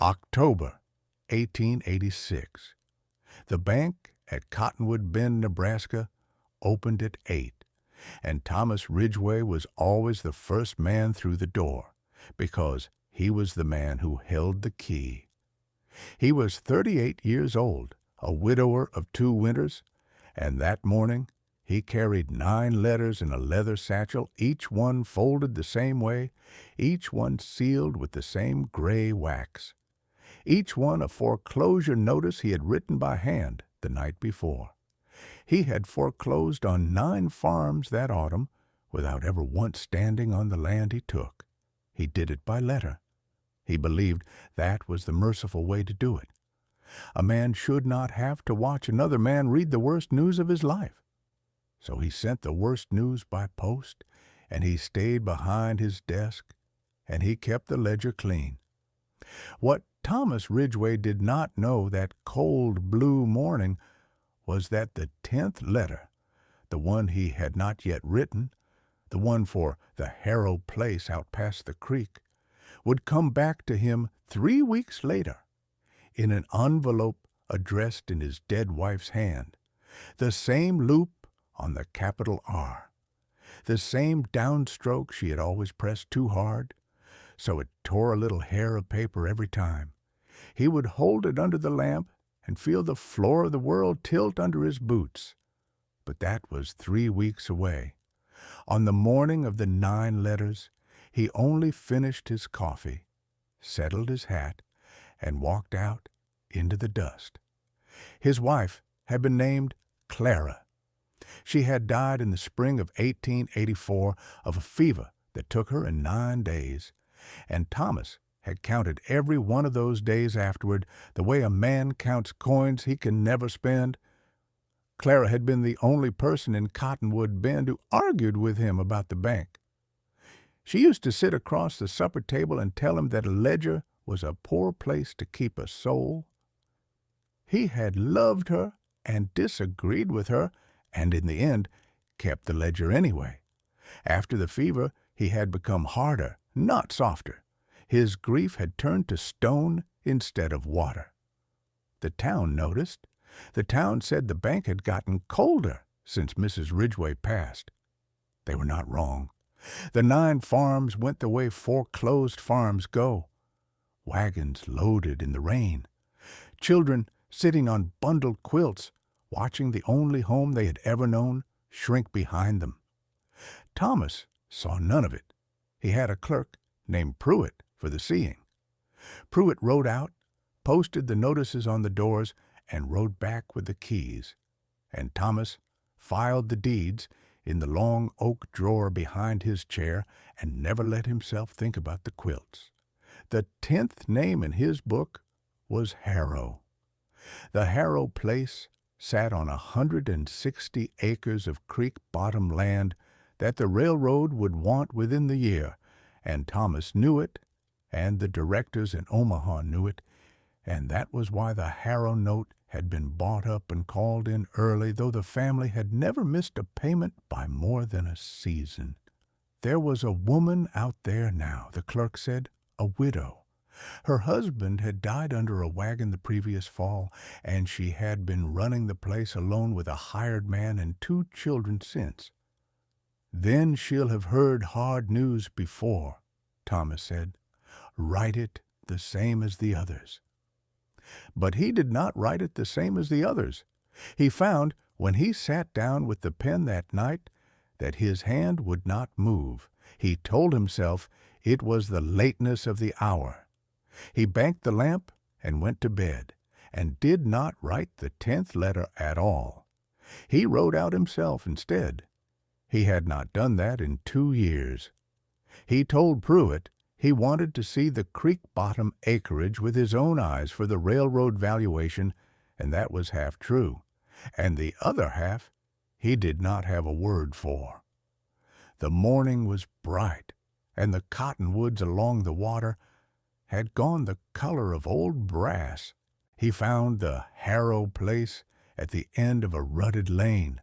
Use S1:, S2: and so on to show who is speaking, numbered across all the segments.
S1: October 1886. The bank at Cottonwood Bend, Nebraska, opened at 8, and Thomas Ridgway was always the first man through the door, because he was the man who held the key. He was 38 years old, a widower of 2 winters, and that morning he carried 9 letters in a leather satchel, each one folded the same way, each one sealed with the same gray wax. Each one a foreclosure notice he had written by hand the night before. He had foreclosed on 9 farms that autumn without ever once standing on the land he took. He did it by letter. He believed that was the merciful way to do it. A man should not have to watch another man read the worst news of his life. So he sent the worst news by post, and he stayed behind his desk, and he kept the ledger clean. What Thomas Ridgway did not know that cold blue morning was that the 10th letter, the one he had not yet written, the one for the Harrow place out past the creek, would come back to him 3 weeks later in an envelope addressed in his dead wife's hand, the same loop on the capital R, the same downstroke she had always pressed too hard, so it tore a little hair of paper every time. He would hold it under the lamp and feel the floor of the world tilt under his boots. But that was 3 weeks away. On the morning of the 9 letters, he only finished his coffee, settled his hat, and walked out into the dust. His wife had been named Clara. She had died in the spring of 1884 of a fever that took her in 9 days, and Thomas had counted every one of those days afterward the way a man counts coins he can never spend. Clara had been the only person in Cottonwood Bend who argued with him about the bank. She used to sit across the supper table and tell him that a ledger was a poor place to keep a soul. He had loved her and disagreed with her, and in the end kept the ledger anyway. After the fever, he had become harder, not softer. His grief had turned to stone instead of water. The town noticed. The town said the bank had gotten colder since Mrs. Ridgway passed. They were not wrong. The 9 farms went the way foreclosed farms go. Wagons loaded in the rain. Children sitting on bundled quilts, watching the only home they had ever known shrink behind them. Thomas saw none of it. He had a clerk named Pruitt for the seeing. Pruitt rode out, posted the notices on the doors, and rode back with the keys. And Thomas filed the deeds in the long oak drawer behind his chair and never let himself think about the quilts. The 10th name in his book was Harrow. The Harrow place sat on 160 acres of creek-bottom land that the railroad would want within the year, and Thomas knew it, and the directors in Omaha knew it, and that was why the Harrow note had been bought up and called in early, though the family had never missed a payment by more than a season. There was a woman out there now, the clerk said, a widow. Her husband had died under a wagon the previous fall, and she had been running the place alone with a hired man and 2 children since. Then she'll have heard hard news before, Thomas said. Write it the same as the others. But he did not write it the same as the others. He found, when he sat down with the pen that night, that his hand would not move. He told himself it was the lateness of the hour. He banked the lamp and went to bed, and did not write the 10th letter at all. He wrote out himself instead. He had not done that in 2 years. He told Pruitt he wanted to see the creek-bottom acreage with his own eyes for the railroad valuation, and that was half true, and the other half he did not have a word for. The morning was bright, and the cottonwoods along the water had gone the color of old brass. He found the Harrow place at the end of a rutted lane,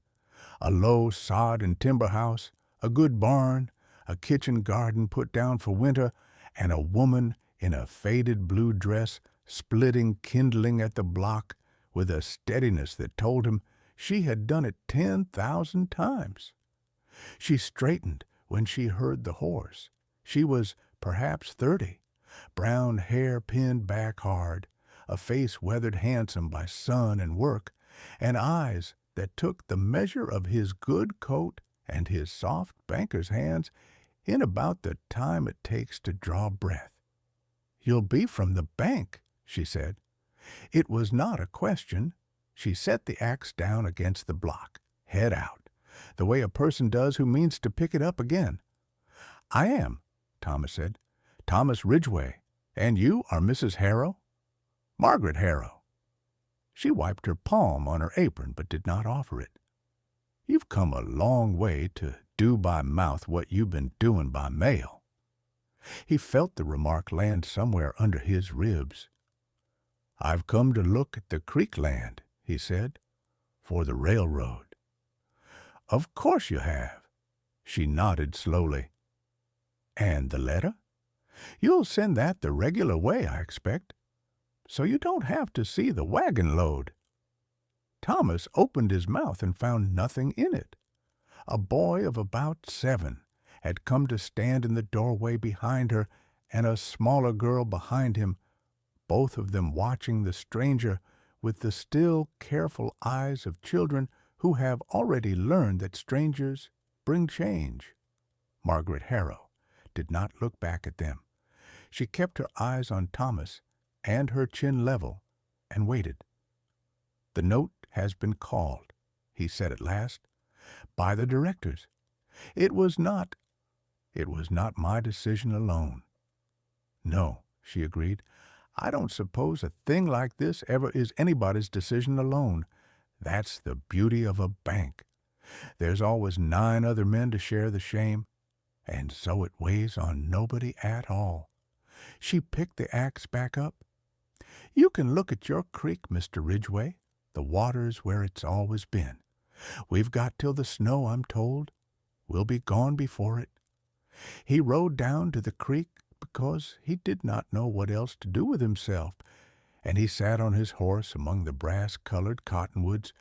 S1: a low sod and timber house, a good barn, a kitchen garden put down for winter, and a woman in a faded blue dress, splitting kindling at the block with a steadiness that told him she had done it 10,000 times. She straightened when she heard the horse. She was perhaps 30, brown hair pinned back hard, a face weathered handsome by sun and work, and eyes that took the measure of his good coat and his soft banker's hands in about the time it takes to draw breath. "You'll be from the bank," she said. It was not a question. She set the axe down against the block, head out, the way a person does who means to pick it up again. "I am," Thomas said. "Thomas Ridgway. And you are Mrs. Harrow?" "Margaret Harrow." She wiped her palm on her apron, but did not offer it. "You've come a long way to do by mouth what you've been doing by mail." He felt the remark land somewhere under his ribs. "I've come to look at the creek land," he said, "for the railroad." "Of course you have." She nodded slowly. "And the letter? You'll send that the regular way, I expect, so you don't have to see the wagon load." Thomas opened his mouth and found nothing in it. A boy of about 7 had come to stand in the doorway behind her, and a smaller girl behind him, both of them watching the stranger with the still careful eyes of children who have already learned that strangers bring change. Margaret Harrow did not look back at them. She kept her eyes on Thomas and her chin level, and waited. "The note has been called," he said at last, "by the directors. It was not my decision alone." "No," she agreed. "I don't suppose a thing like this ever is anybody's decision alone. That's the beauty of a bank. There's always 9 other men to share the shame, and so it weighs on nobody at all." She picked the axe back up. "You can look at your creek, Mr. Ridgway. The water's where it's always been. We've got till the snow, I'm told. We'll be gone before it." He rode down to the creek because he did not know what else to do with himself, and he sat on his horse among the brass-colored cottonwoods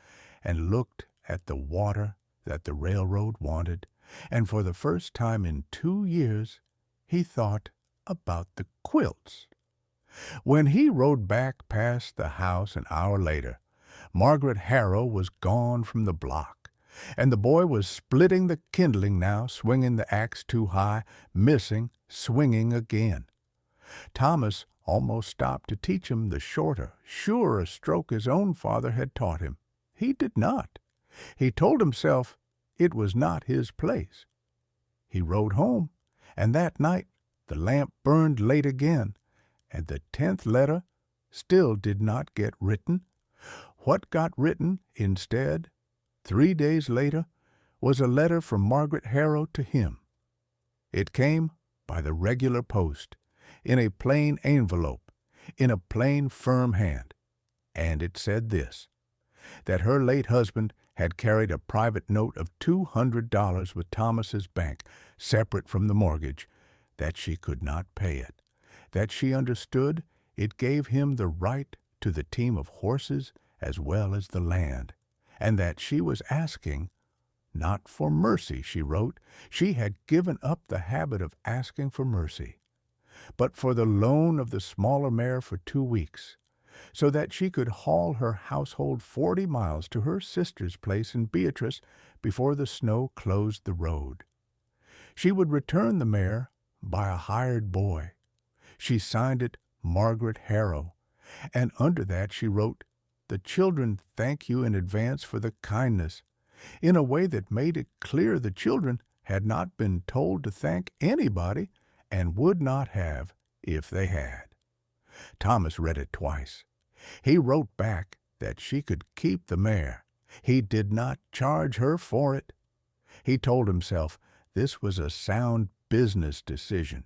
S1: and looked at the water that the railroad wanted, and for the first time in 2 years he thought about the quilts. When he rode back past the house an hour later, Margaret Harrow was gone from the block, and the boy was splitting the kindling now, swinging the axe too high, missing, swinging again. Thomas almost stopped to teach him the shorter, surer stroke his own father had taught him. He did not. He told himself it was not his place. He rode home, and that night the lamp burned late again, and the 10th letter still did not get written. What got written instead, 3 days later, was a letter from Margaret Harrow to him. It came by the regular post, in a plain envelope, in a plain, firm hand, and it said this: that her late husband had carried a private note of $200 with Thomas's bank, separate from the mortgage, that she could not pay it, that she understood it gave him the right to the team of horses as well as the land, and that she was asking, not for mercy, she wrote. She had given up the habit of asking for mercy, but for the loan of the smaller mare for 2 weeks, so that she could haul her household 40 miles to her sister's place in Beatrice before the snow closed the road. She would return the mare by a hired boy. She signed it Margaret Harrow, and under that she wrote, "The children thank you in advance for the kindness," in a way that made it clear the children had not been told to thank anybody and would not have if they had. Thomas read it twice. He wrote back that she could keep the mare. He did not charge her for it. He told himself this was a sound business decision,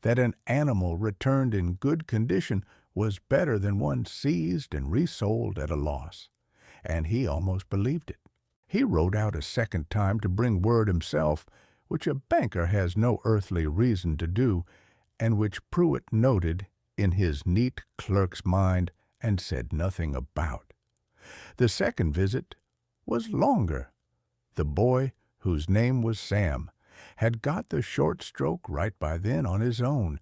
S1: that an animal returned in good condition was better than one seized and resold at a loss, and he almost believed it. He wrote out a second time to bring word himself, which a banker has no earthly reason to do, and which Pruitt noted in his neat clerk's mind and said nothing about. The second visit was longer. The boy, whose name was Sam, had got the short stroke right by then on his own,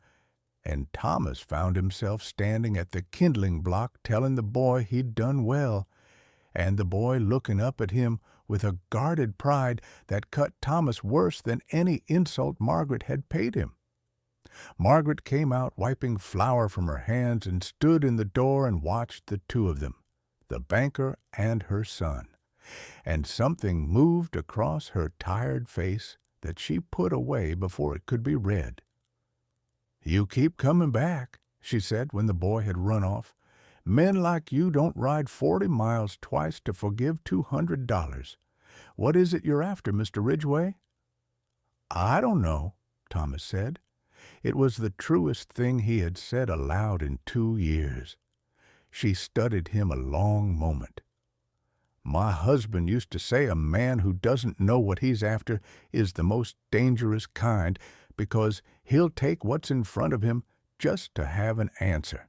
S1: and Thomas found himself standing at the kindling block telling the boy he'd done well, and the boy looking up at him with a guarded pride that cut Thomas worse than any insult Margaret had paid him. Margaret came out wiping flour from her hands and stood in the door and watched the two of them, the banker and her son, and something moved across her tired face that she put away before it could be read. "You keep coming back," she said when the boy had run off. "Men like you don't ride 40 miles twice to forgive $200. What is it you're after, Mr. Ridgway?" "I don't know," Thomas said. It was the truest thing he had said aloud in 2 years. She studied him a long moment. "My husband used to say a man who doesn't know what he's after is the most dangerous kind, because he'll take what's in front of him just to have an answer."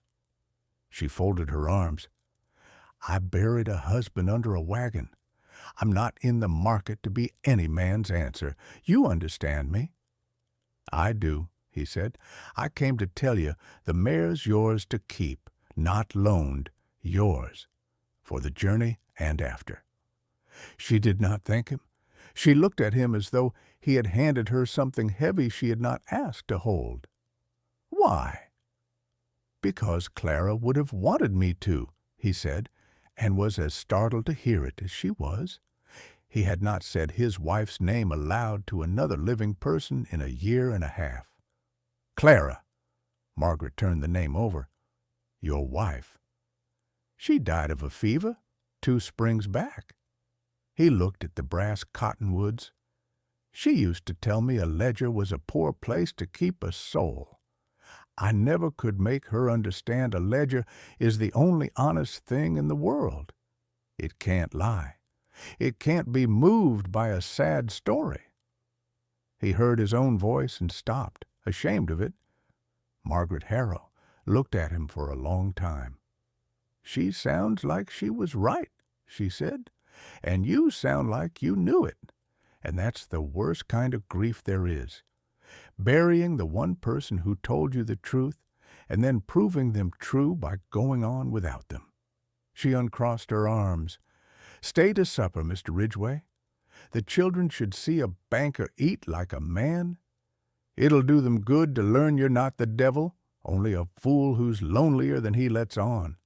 S1: She folded her arms. "I buried a husband under a wagon. I'm not in the market to be any man's answer. You understand me?" "I do," he said. "I came to tell you the mare's yours to keep, not loaned, yours, for the journey and after." She did not thank him. She looked at him as though he had handed her something heavy she had not asked to hold. "Why?" "Because Clara would have wanted me to," he said, and was as startled to hear it as she was. He had not said his wife's name aloud to another living person in a year and a half. "Clara." Margaret turned the name over. "Your wife." "She died of a fever 2 springs back." He looked at the brass cottonwoods. "She used to tell me a ledger was a poor place to keep a soul. I never could make her understand a ledger is the only honest thing in the world. It can't lie. It can't be moved by a sad story." He heard his own voice and stopped, ashamed of it. Margaret Harrow looked at him for a long time. "She sounds like she was right," she said, "and you sound like you knew it, and that's the worst kind of grief there is. Burying the one person who told you the truth, and then proving them true by going on without them." She uncrossed her arms. "Stay to supper, Mr. Ridgway. The children should see a banker eat like a man. It'll do them good to learn you're not the devil, only a fool who's lonelier than he lets on."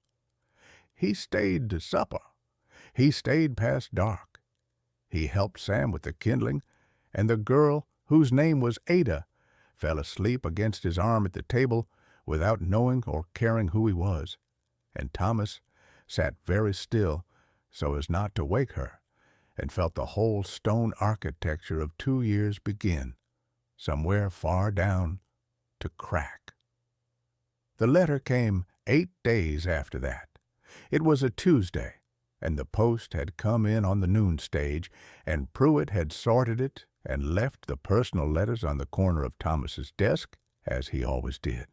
S1: He stayed to supper. He stayed past dark. He helped Sam with the kindling, and the girl, whose name was Ada, fell asleep against his arm at the table without knowing or caring who he was, and Thomas sat very still so as not to wake her, and felt the whole stone architecture of 2 years begin, somewhere far down, to crack. The letter came 8 days after that. It was a Tuesday, and the post had come in on the noon stage, and Pruitt had sorted it and left the personal letters on the corner of Thomas's desk, as he always did.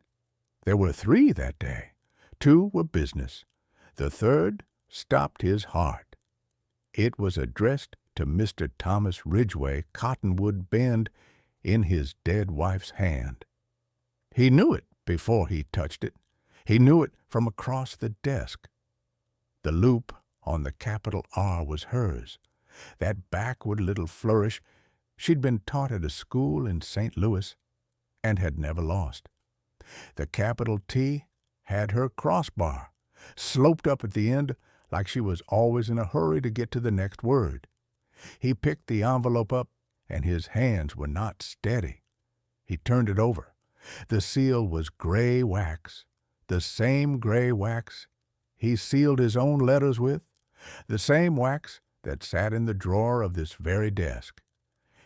S1: There were 3 that day. 2 were business. The third stopped his heart. It was addressed to Mr. Thomas Ridgway, Cottonwood Bend, in his dead wife's hand. He knew it before he touched it. He knew it from across the desk. The loop on the capital R was hers, that backward little flourish she'd been taught at a school in St. Louis and had never lost. The capital T had her crossbar, sloped up at the end like she was always in a hurry to get to the next word. He picked the envelope up, and his hands were not steady. He turned it over. The seal was gray wax, the same gray wax he sealed his own letters with, the same wax that sat in the drawer of this very desk.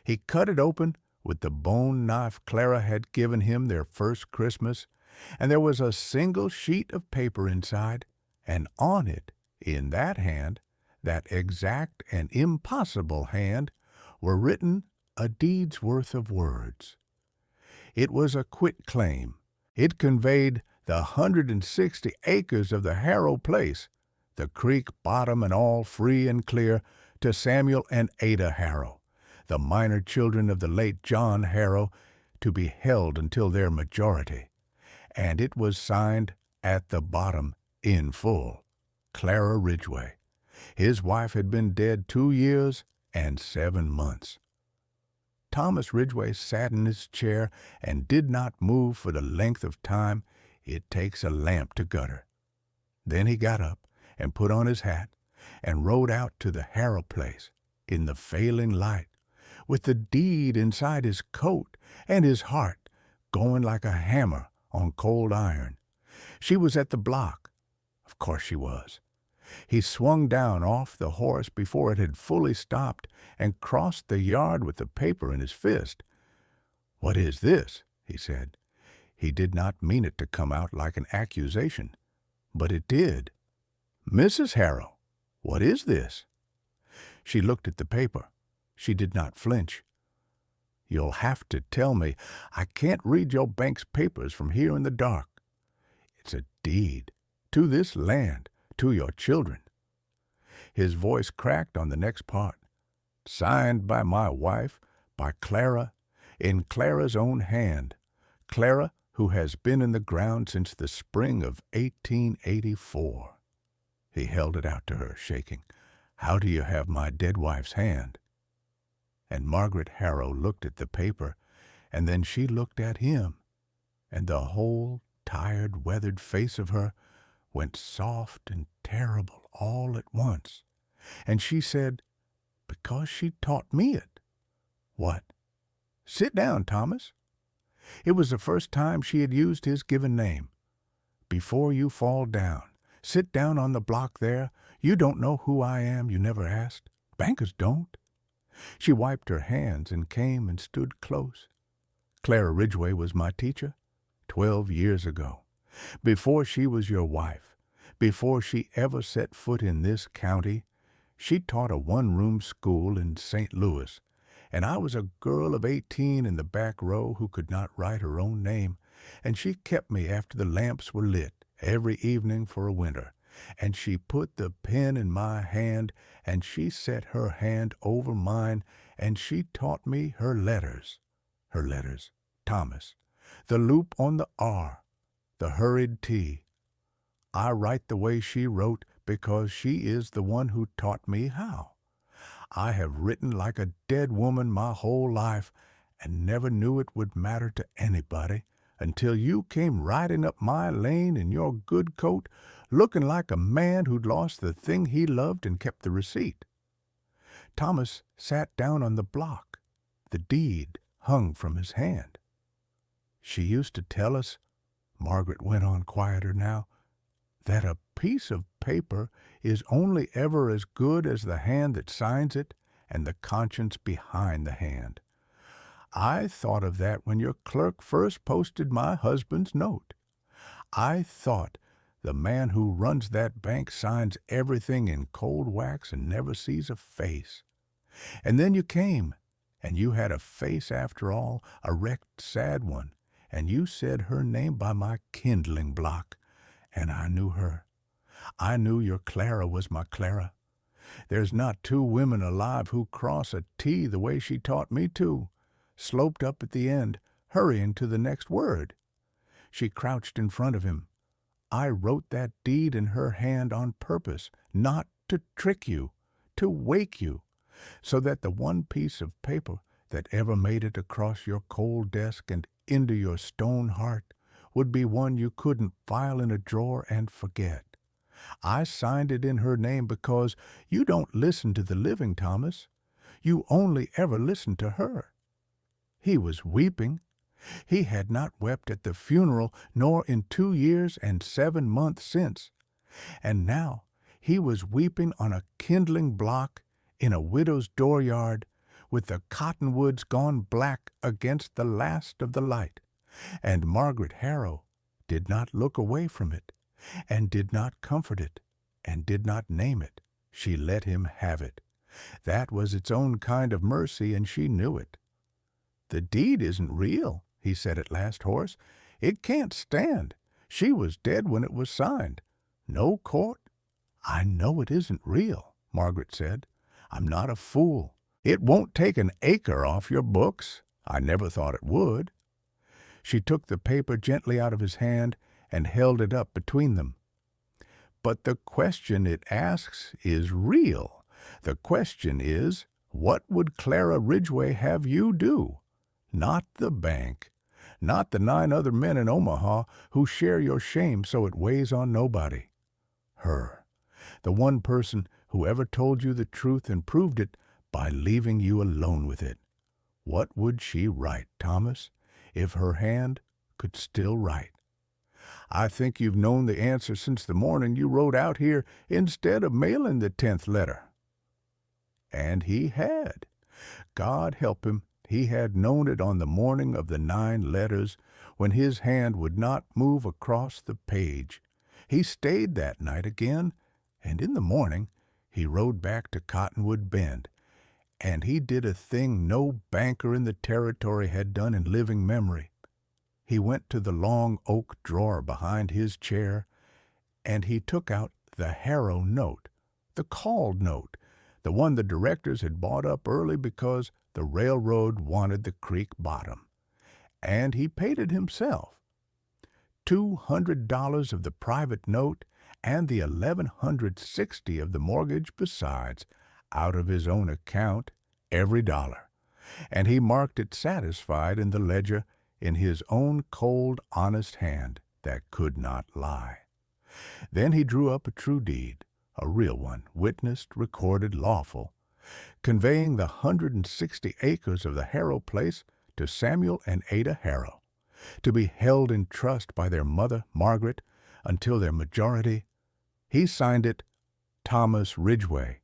S1: He cut it open with the bone knife Clara had given him their first Christmas, and there was a single sheet of paper inside, and on it, in that hand, that exact and impossible hand, were written a deed's worth of words. It was a quitclaim It conveyed the 160 acres of the Harrow place, the creek bottom and all free and clear, to Samuel and Ada Harrow, the minor children of the late John Harrow, to be held until their majority. And it was signed at the bottom, in full, Clara Ridgway. His wife had been dead 2 years and 7 months. Thomas Ridgway sat in his chair and did not move for the length of time it takes a lamp to gutter. Then he got up and put on his hat and rode out to the Harrow place in the failing light, with the deed inside his coat and his heart going like a hammer on cold iron. She was at the block. Of course she was. He swung down off the horse before it had fully stopped and crossed the yard with the paper in his fist. "What is this?" he said. He did not mean it to come out like an accusation, but it did. "Mrs. Harrow, what is this?" She looked at the paper. She did not flinch. "You'll have to tell me. I can't read your bank's papers from here in the dark. It's a deed to this land, to your children." His voice cracked on the next part. "Signed by my wife, by Clara, in Clara's own hand. Clara, who has been in the ground since the spring of 1884. He held it out to her, shaking. "How do you have my dead wife's hand?" And Margaret Harrow looked at the paper, and then she looked at him, and the whole tired, weathered face of her went soft and terrible all at once. And she said, "Because she taught me it." "What?" "Sit down, Thomas." It was the first time she had used his given name. "Before you fall down, sit down on the block there. You don't know who I am, you never asked. Bankers don't." She wiped her hands and came and stood close. "Clara Ridgway was my teacher 12 years ago, before she was your wife, before she ever set foot in this county. She taught a one-room school in St. Louis, and I was a girl of 18 in the back row who could not write her own name, and she kept me after the lamps were lit every evening for a winter, and she put the pen in my hand, and she set her hand over mine, and she taught me her letters, Thomas, the loop on the R, the hurried T. I write the way she wrote because she is the one who taught me how. I have written like a dead woman my whole life, and never knew it would matter to anybody until you came riding up my lane in your good coat, looking like a man who'd lost the thing he loved and kept the receipt." Thomas sat down on the block. The deed hung from his hand. "She used to tell us," Margaret went on quieter now, "that a piece of paper is only ever as good as the hand that signs it and the conscience behind the hand. I thought of that when your clerk first posted my husband's note. I thought the man who runs that bank signs everything in cold wax and never sees a face. And then you came, and you had a face after all, a wrecked, sad one, and you said her name by my kindling block, and I knew her. I knew your Clara was my Clara. There's not 2 women alive who cross a T the way she taught me to, sloped up at the end, hurrying to the next word." She crouched in front of him. "I wrote that deed in her hand on purpose, not to trick you, to wake you, so that the one piece of paper that ever made it across your cold desk and into your stone heart would be one you couldn't file in a drawer and forget. I signed it in her name because you don't listen to the living, Thomas. You only ever listen to her." He was weeping. He had not wept at the funeral, nor in 2 years and 7 months since. And now he was weeping on a kindling block in a widow's dooryard, with the cottonwoods gone black against the last of the light. And Margaret Harrow did not look away from it, and did not comfort it, and did not name it. She let him have it. That was its own kind of mercy, and she knew it. "The deed isn't real," he said at last, hoarse. It can't stand. She was dead when it was signed. No court. I know it isn't real, Margaret said. I'm not a fool. It won't take an acre off your books. I never thought it would. She took the paper gently out of his hand and held it up between them. But the question it asks is real. The question is, what would Clara Ridgway have you do? Not the bank. Not the 9 other men in Omaha who share your shame so it weighs on nobody. Her. The one person who ever told you the truth and proved it by leaving you alone with it. What would she write, Thomas, if her hand could still write? I think you've known the answer since the morning you rode out here instead of mailing the 10th letter. And he had. God help him, he had known it on the morning of the 9 letters when his hand would not move across the page. He stayed that night again, and in the morning he rode back to Cottonwood Bend, and he did a thing no banker in the territory had done in living memory. He went to the long oak drawer behind his chair, and he took out the Harrow note, the called note, the one the directors had bought up early because the railroad wanted the creek bottom. And he paid it himself. $200 of the private note and the $1,160 of the mortgage besides, out of his own account, every dollar. And he marked it satisfied in the ledger in his own cold, honest hand that could not lie. Then he drew up a true deed, a real one, witnessed, recorded, lawful, conveying the 160 acres of the Harrow place to Samuel and Ada Harrow, to be held in trust by their mother, Margaret, until their majority. He signed it Thomas Ridgway,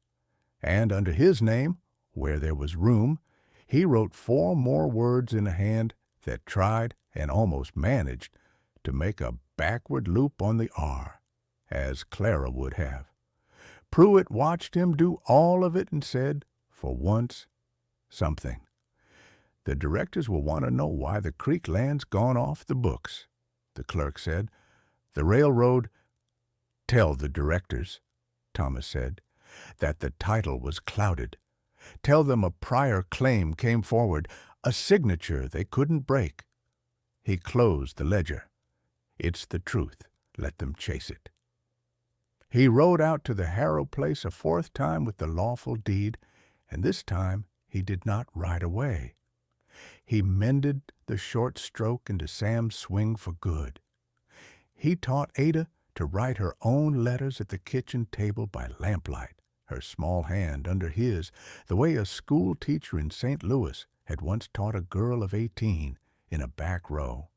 S1: and under his name, where there was room, he wrote 4 more words in a hand that tried and almost managed to make a backward loop on the R, as Clara would have. Pruitt watched him do all of it and said, for once, something. The directors will want to know why the creek land's gone off the books, the clerk said. The railroad. Tell the directors, Thomas said, that the title was clouded. Tell them a prior claim came forward, a signature they couldn't break. He closed the ledger. It's the truth. Let them chase it. He rode out to the Harrow place a 4th time with the lawful deed, and this time he did not ride away. He mended the short stroke into Sam's swing for good. He taught Ada to write her own letters at the kitchen table by lamplight, her small hand under his, the way a school teacher in St. Louis had once taught a girl of 18 in a back row.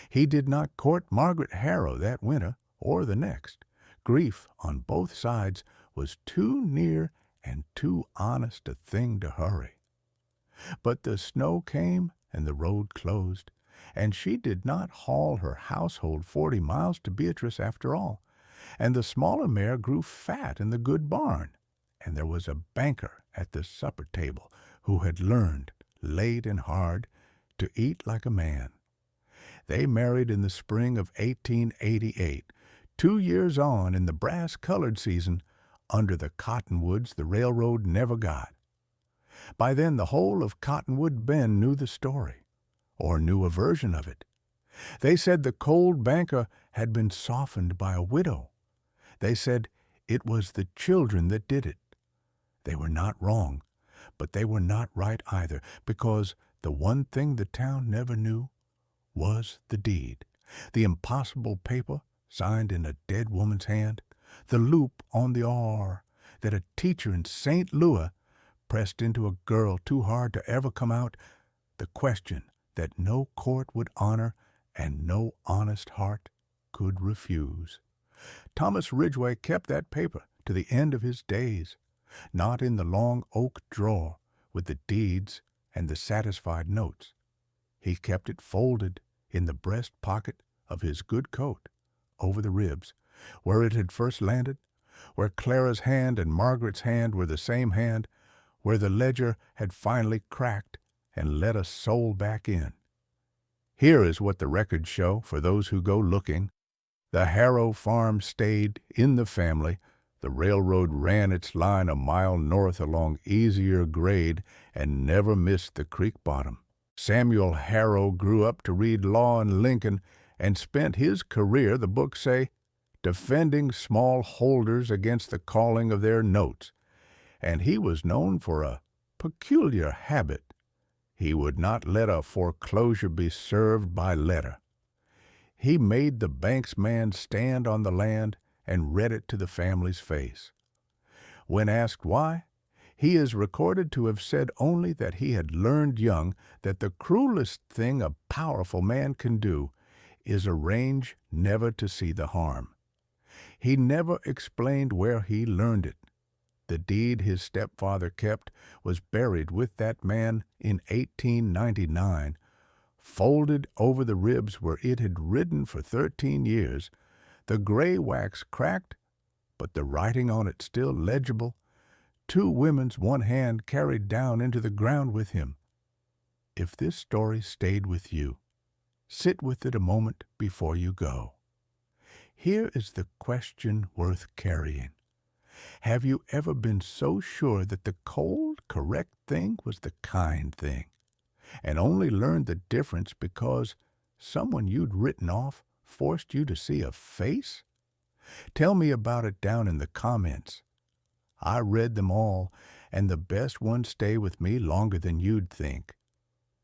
S1: He did not court Margaret Harrow that winter or the next. Grief on both sides was too near and too honest a thing to hurry. But the snow came and the road closed, and she did not haul her household 40 miles to Beatrice after all, and the smaller mare grew fat in the good barn, and there was a banker at the supper table who had learned, late and hard, to eat like a man. They married in the spring of 1888, 2 years on in the brass-colored season, under the cottonwoods the railroad never got. By then the whole of Cottonwood Bend knew the story, or knew a version of it. They said the cold banker had been softened by a widow. They said it was the children that did it. They were not wrong, but they were not right either, because the one thing the town never knew was the deed, the impossible paper signed in a dead woman's hand, the loop on the R that a teacher in St. Louis pressed into a girl too hard to ever come out, the question that no court would honor and no honest heart could refuse. Thomas Ridgway kept that paper to the end of his days, not in the long oak drawer with the deeds and the satisfied notes. He kept it folded in the breast pocket of his good coat, over the ribs, where it had first landed, where Clara's hand and Margaret's hand were the same hand, where the ledger had finally cracked and let a soul back in. Here is what the records show for those who go looking. The Harrow farm stayed in the family. The railroad ran its line a mile north along easier grade and never missed the creek bottom. Samuel Harrow grew up to read law in Lincoln and spent his career, the books say, defending small holders against the calling of their notes. And he was known for a peculiar habit. He would not let a foreclosure be served by letter. He made the bank's man stand on the land and read it to the family's face. When asked why, he is recorded to have said only that he had learned young that the cruelest thing a powerful man can do is arrange never to see the harm. He never explained where he learned it. The deed his stepfather kept was buried with that man in 1899, folded over the ribs where it had ridden for 13 years, the gray wax cracked, but the writing on it still legible, two women's one hand carried down into the ground with him. If this story stayed with you, sit with it a moment before you go. Here is the question worth carrying. Have you ever been so sure that the cold, correct thing was the kind thing, and only learned the difference because someone you'd written off forced you to see a face? Tell me about it down in the comments. I read them all, and the best ones stay with me longer than you'd think.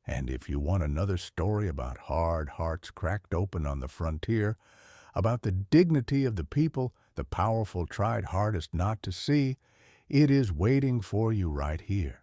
S1: And if you want another story about hard hearts cracked open on the frontier, about the dignity of the people the powerful tried hardest not to see, it is waiting for you right here.